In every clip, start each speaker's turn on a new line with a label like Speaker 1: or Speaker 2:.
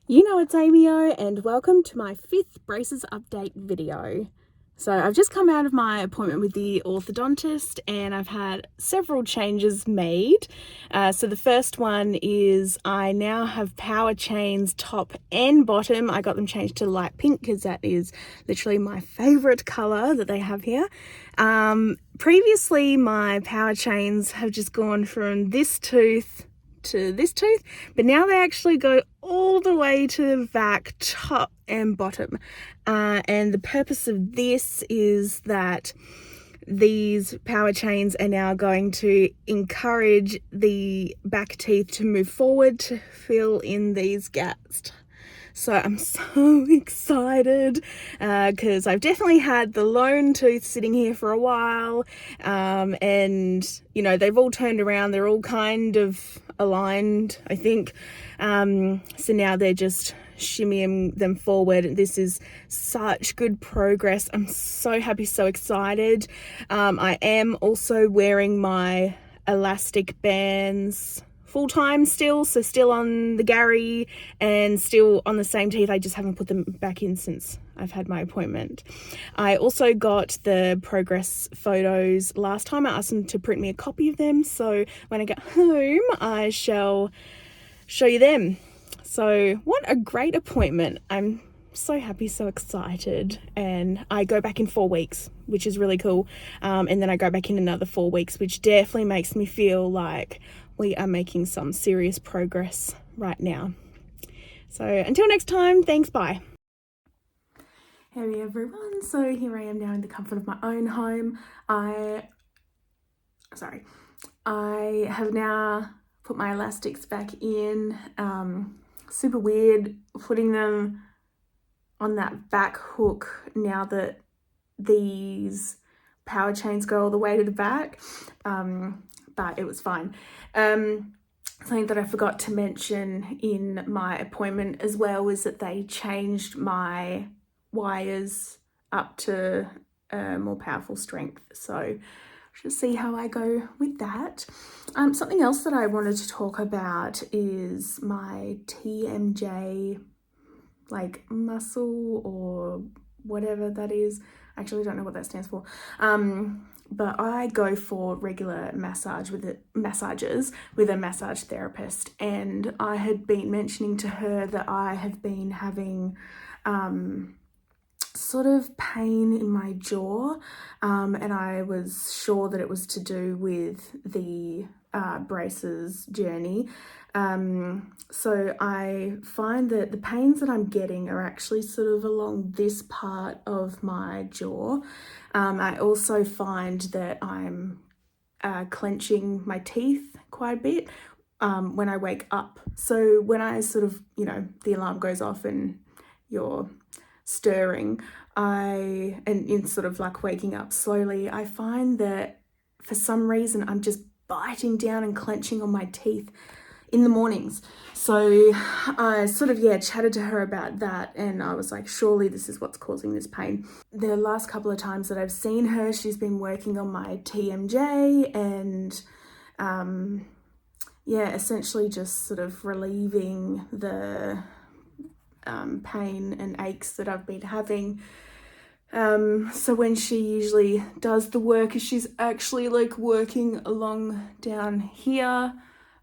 Speaker 1: You know it's Amio, and welcome to my 5th braces update video. So I've just come out of my appointment with the orthodontist and I've had several changes made. So the first one is I now have power chains top and bottom. I got them changed to light pink because that is literally my favorite color that they have here. Previously my power chains have just gone from this tooth to this tooth, but now they actually go all the way to the back, top and bottom. And the purpose of this is that these power chains are now going to encourage the back teeth to move forward to fill in these gaps. So I'm so excited because I've definitely had the lone tooth sitting here for a while, and you know, they've all turned around, they're all kind of aligned, I think. So now they're just shimmying them forward. This is such good progress. I'm so happy, so excited. I am also wearing my elastic bands full time still, so still on the Gary and still on the same teeth. I just haven't put them back in since I've had my appointment. I also got the progress photos last time. I asked them to print me a copy of them, so when I get home I shall show you them. So what a great appointment. I'm so happy, so excited, and I go back in 4 weeks, which is really cool, and then I go back in another 4 weeks, which definitely makes me feel like we are making some serious progress right now. So until next time, thanks, bye. Hey everyone, so here I am now in the comfort of my own home. I have now put my elastics back in. Super weird putting them on that back hook now that these power chains go all the way to the back, but it was fine. Something that I forgot to mention in my appointment as well was that they changed my wires up to a more powerful strength, so we'll see how I go with that. Something else that I wanted to talk about is my TMJ like muscle or whatever that is. I actually don't know what that stands for. But I go for regular massages with a massage therapist, and I had been mentioning to her that I have been having sort of pain in my jaw, and I was sure that it was to do with the braces journey. So I find that the pains that I'm getting are actually sort of along this part of my jaw. I also find that I'm clenching my teeth quite a bit when I wake up. So when I sort of, you know, the alarm goes off and you're stirring, and in sort of like waking up slowly, I find that for some reason I'm just biting down and clenching on my teeth in the mornings. So I sort of, chatted to her about that, and I was like, surely this is what's causing this pain. The last couple of times that I've seen her, she's been working on my TMJ and essentially just sort of relieving the pain and aches that I've been having. So when she usually does the work, she's actually like working along down here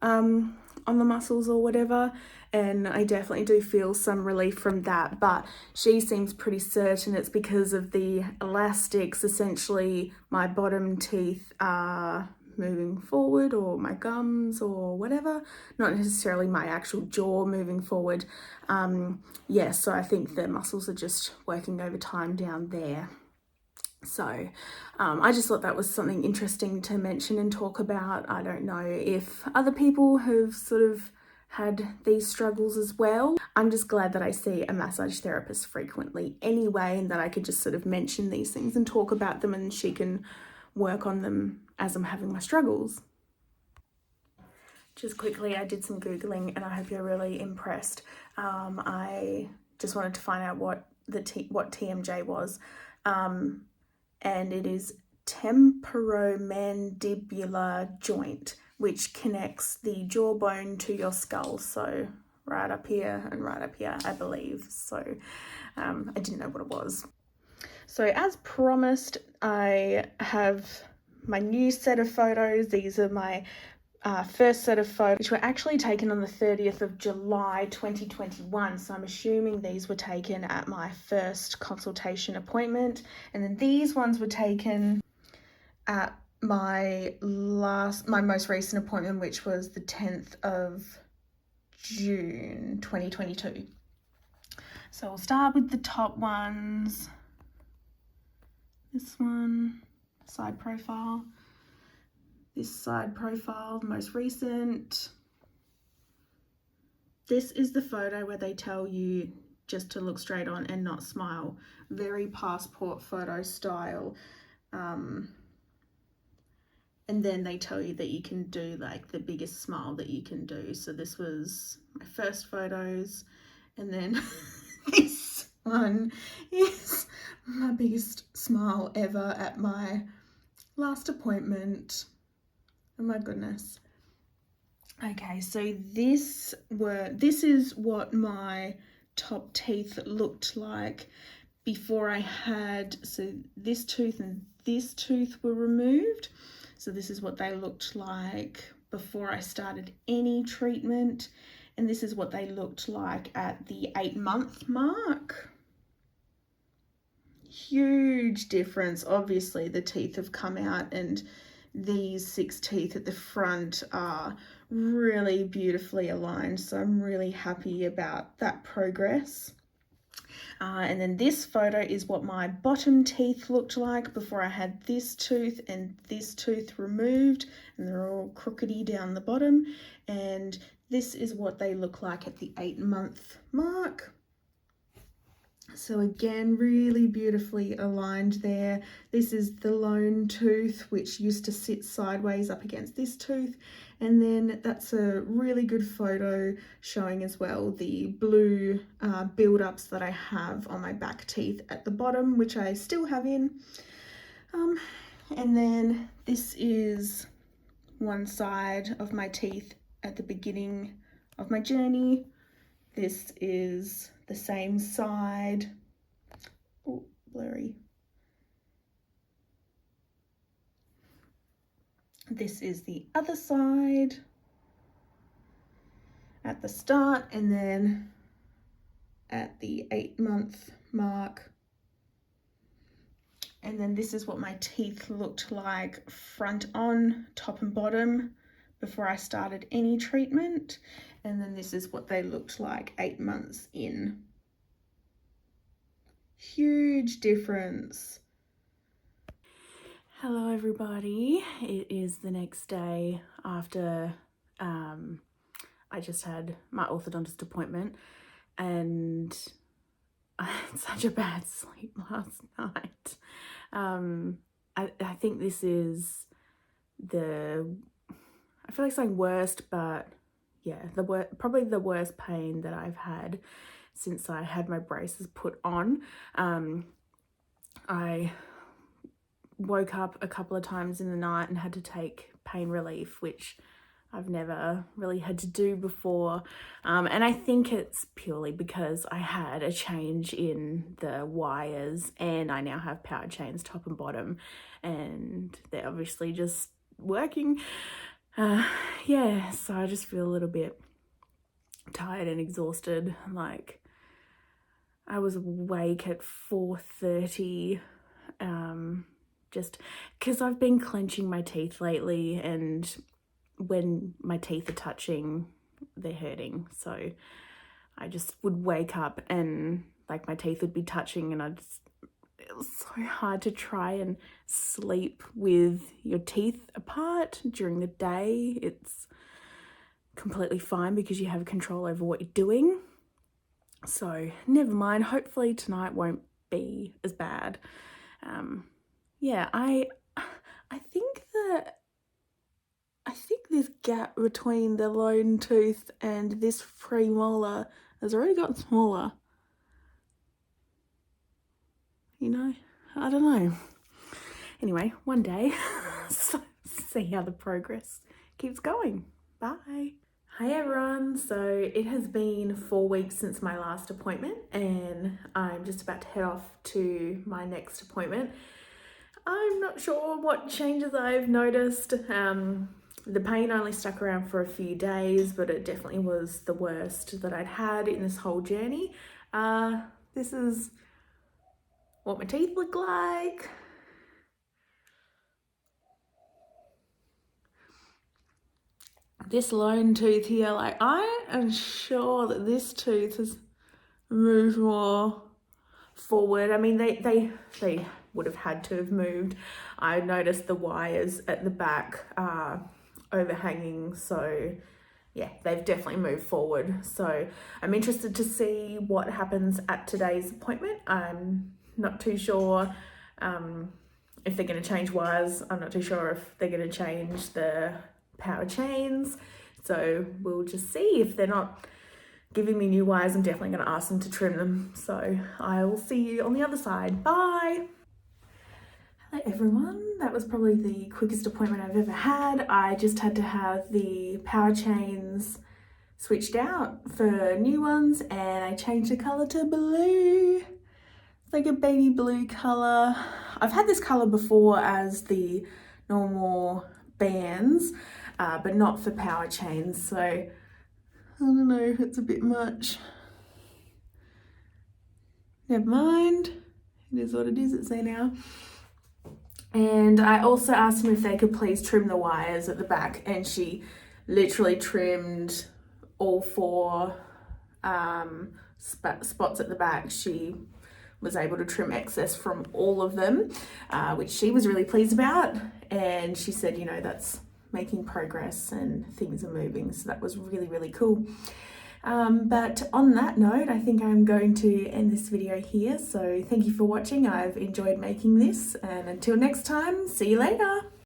Speaker 1: on the muscles or whatever, and I definitely do feel some relief from that, but she seems pretty certain it's because of the elastics. Essentially my bottom teeth are moving forward, or my gums or whatever, not necessarily my actual jaw moving forward. So I think the muscles are just working overtime down there. So I just thought that was something interesting to mention and talk about. I don't know if other people have sort of had these struggles as well. I'm just glad that I see a massage therapist frequently anyway, and that I could just sort of mention these things and talk about them, and she can work on them as I'm having my struggles. Just quickly, I did some Googling and I hope you're really impressed. I just wanted to find out what TMJ was. And it is temporomandibular joint, which connects the jawbone to your skull. So right up here and right up here, I believe. So I didn't know what it was. So as promised, I have my new set of photos. These are my first set of photos, which were actually taken on the 30th of July 2021. So I'm assuming these were taken at my first consultation appointment. And then these ones were taken at my most recent appointment, which was the 10th of June 2022. So we'll start with the top ones. This one, side profile. This side profile, the most recent. This is the photo where they tell you just to look straight on and not smile. Very passport photo style. And then they tell you that you can do like the biggest smile that you can do. So this was my first photos. And then this one is my biggest smile ever at my last appointment. Oh my goodness. Okay, so this is what my top teeth looked like before I had, so this tooth and this tooth were removed. So this is what they looked like before I started any treatment. And this is what they looked like at the 8-month mark. Huge difference. Obviously the teeth have come out, and these 6 teeth at the front are really beautifully aligned. So I'm really happy about that progress. And then this photo is what my bottom teeth looked like before I had this tooth and this tooth removed, and they're all crookedy down the bottom. And this is what they look like at the 8-month mark. So again, really beautifully aligned there. This is the lone tooth, which used to sit sideways up against this tooth. And then that's a really good photo showing as well the blue build-ups that I have on my back teeth at the bottom, which I still have in. And then this is one side of my teeth at the beginning of my journey. This is the same side. Oh, blurry. This is the other side at the start, and then at the 8-month mark. And then this is what my teeth looked like front on, top and bottom, before I started any treatment. And then this is what they looked like 8 months in. Huge difference. Hello everybody, it is the next day after I just had my orthodontist appointment, and I had such a bad sleep last night. I think this is I feel like saying worst, but yeah, probably the worst pain that I've had since I had my braces put on. I woke up a couple of times in the night and had to take pain relief, which I've never really had to do before. And I think it's purely because I had a change in the wires, and I now have power chains top and bottom, and they're obviously just working. Yeah, so I just feel a little bit tired and exhausted. Like, I was awake at 4:30, just because I've been clenching my teeth lately, and when my teeth are touching, they're hurting. So I just would wake up and like my teeth would be touching, and it was so hard to try and sleep with your teeth apart during the day. It's completely fine because you have control over what you're doing. So never mind, hopefully tonight won't be as bad. Yeah, I think this gap between the lone tooth and this premolar has already gotten smaller. You know, I don't know. Anyway, one day, so see how the progress keeps going. Bye. Hi everyone, so it has been 4 weeks since my last appointment and I'm just about to head off to my next appointment. I'm not sure what changes I've noticed. The pain only stuck around for a few days, but it definitely was the worst that I'd had in this whole journey. This is what my teeth look like. This lone tooth here, like I am sure that this tooth has moved more forward. I mean, they would have had to have moved. I noticed the wires at the back overhanging, so yeah, they've definitely moved forward. So I'm interested to see what happens at today's appointment. I'm not too sure if they're going to change wires. I'm not too sure if they're going to change the power chains. So we'll just see. If they're not giving me new wires, I'm definitely going to ask them to trim them. So I will see you on the other side. Bye. Hello everyone. That was probably the quickest appointment I've ever had. I just had to have the power chains switched out for new ones and I changed the colour to blue. It's like a baby blue colour. I've had this colour before as the normal bands, but not for power chains, so I don't know if it's a bit much. Never mind, it is what it is, it's there now. And I also asked them if they could please trim the wires at the back, and she literally trimmed all 4 spots at the back. She was able to trim excess from all of them, which she was really pleased about. And she said, you know, that's making progress and things are moving. So that was really, really cool. But on that note, I think I'm going to end this video here. So thank you for watching. I've enjoyed making this, and until next time, see you later.